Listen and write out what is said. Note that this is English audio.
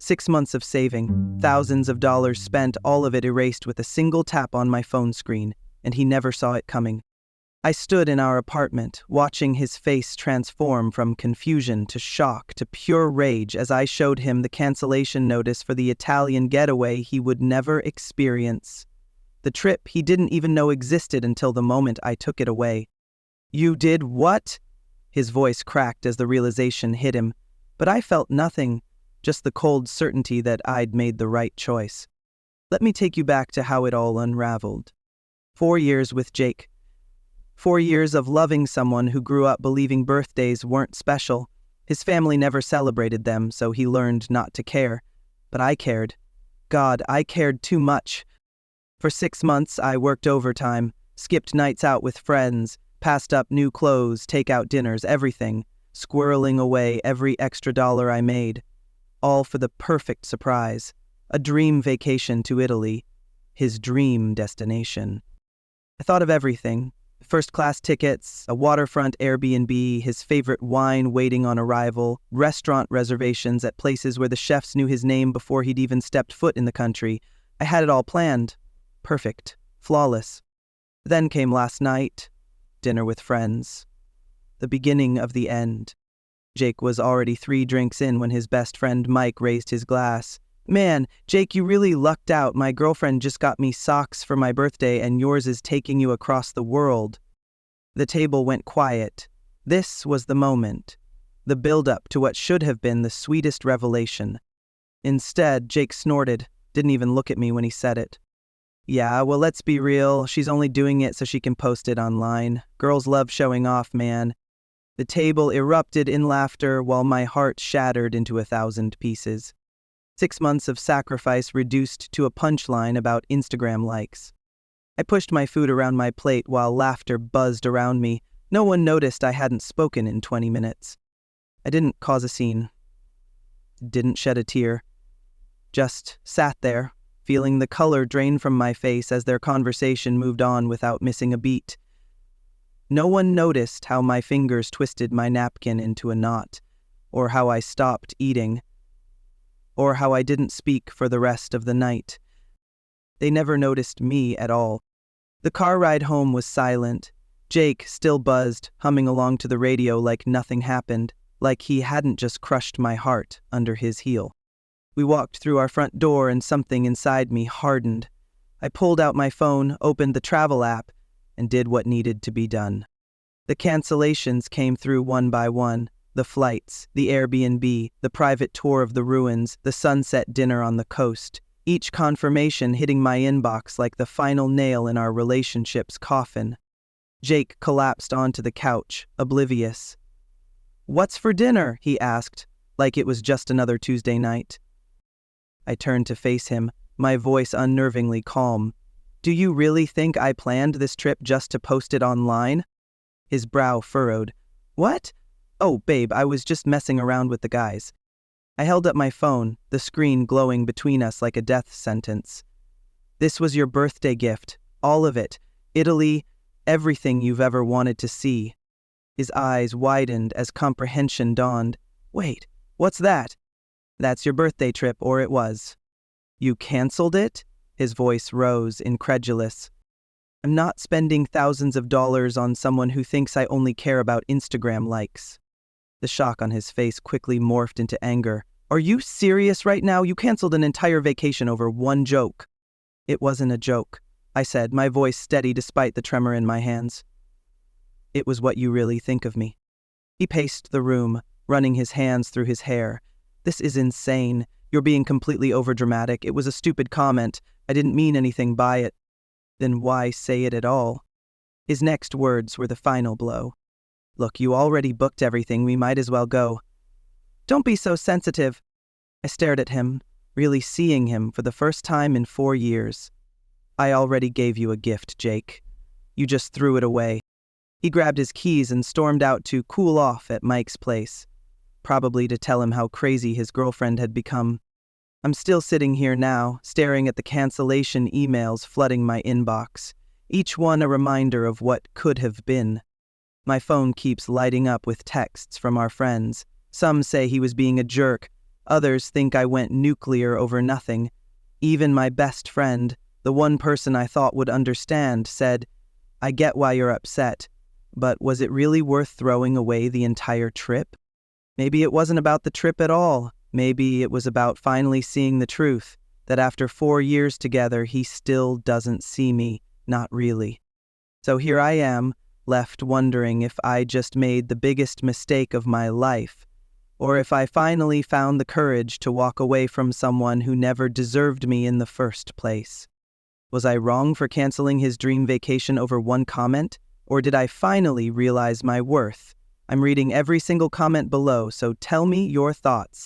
6 months of saving, thousands of dollars spent, all of it erased with a single tap on my phone screen, and he never saw it coming. I stood in our apartment, watching his face transform from confusion to shock to pure rage as I showed him the cancellation notice for the Italian getaway he would never experience. The trip he didn't even know existed until the moment I took it away. "You did what?" His voice cracked as the realization hit him, but I felt nothing, just the cold certainty that I'd made the right choice. Let me take you back to how it all unraveled. 4 years with Jake. 4 years of loving someone who grew up believing birthdays weren't special. His family never celebrated them, so he learned not to care. But I cared. God, I cared too much. For 6 months, I worked overtime, skipped nights out with friends, passed up new clothes, take-out dinners, everything, squirreling away every extra dollar I made. All for the perfect surprise. A dream vacation to Italy. His dream destination. I thought of everything. First-class tickets, a waterfront Airbnb, his favorite wine waiting on arrival, restaurant reservations at places where the chefs knew his name before he'd even stepped foot in the country. I had it all planned. Perfect. Flawless. Then came last night. Dinner with friends. The beginning of the end. Jake was already 3 drinks in when his best friend Mike raised his glass. "Man, Jake, you really lucked out. My girlfriend just got me socks for my birthday and yours is taking you across the world." The table went quiet. This was the moment. The build-up to what should have been the sweetest revelation. Instead, Jake snorted, didn't even look at me when he said it. "Yeah, well, let's be real. She's only doing it so she can post it online. Girls love showing off, man." The table erupted in laughter while my heart shattered into 1,000 pieces. 6 months of sacrifice reduced to a punchline about Instagram likes. I pushed my food around my plate while laughter buzzed around me. No one noticed I hadn't spoken in 20 minutes. I didn't cause a scene. Didn't shed a tear. Just sat there, feeling the color drain from my face as their conversation moved on without missing a beat. No one noticed how my fingers twisted my napkin into a knot, or how I stopped eating, or how I didn't speak for the rest of the night. They never noticed me at all. The car ride home was silent. Jake still buzzed, humming along to the radio like nothing happened, like he hadn't just crushed my heart under his heel. We walked through our front door and something inside me hardened. I pulled out my phone, opened the travel app, and did what needed to be done. The cancellations came through one by one. The flights, the Airbnb, the private tour of the ruins, the sunset dinner on the coast. Each confirmation hitting my inbox like the final nail in our relationship's coffin. Jake collapsed onto the couch, oblivious. "What's for dinner?" he asked, like it was just another Tuesday night. I turned to face him, my voice unnervingly calm. "Do you really think I planned this trip just to post it online?" His brow furrowed. "What? Oh, babe, I was just messing around with the guys." I held up my phone, the screen glowing between us like a death sentence. "This was your birthday gift. All of it. Italy, everything you've ever wanted to see." His eyes widened as comprehension dawned. "Wait, what's that?" "That's your birthday trip, or it was." "You canceled it?" His voice rose, incredulous. "I'm not spending thousands of dollars on someone who thinks I only care about Instagram likes." The shock on his face quickly morphed into anger. "Are you serious right now? You canceled an entire vacation over one joke." "It wasn't a joke," I said, my voice steady despite the tremor in my hands. "It was what you really think of me." He paced the room, running his hands through his hair. "This is insane. You're being completely overdramatic. It was a stupid comment. I didn't mean anything by it." "Then why say it at all?" His next words were the final blow. "Look, you already booked everything. We might as well go." "Don't be so sensitive." I stared at him, really seeing him for the first time in 4 years. "I already gave you a gift, Jake. You just threw it away." He grabbed his keys and stormed out to cool off at Mike's place, probably to tell him how crazy his girlfriend had become. I'm still sitting here now, staring at the cancellation emails flooding my inbox, each one a reminder of what could have been. My phone keeps lighting up with texts from our friends. Some say he was being a jerk. Others think I went nuclear over nothing. Even my best friend, the one person I thought would understand, said, "I get why you're upset, but was it really worth throwing away the entire trip?" Maybe it wasn't about the trip at all. Maybe it was about finally seeing the truth, that after 4 years together, he still doesn't see me, not really. So here I am, left wondering if I just made the biggest mistake of my life, or if I finally found the courage to walk away from someone who never deserved me in the first place. Was I wrong for canceling his dream vacation over one comment, or did I finally realize my worth? I'm reading every single comment below, so tell me your thoughts.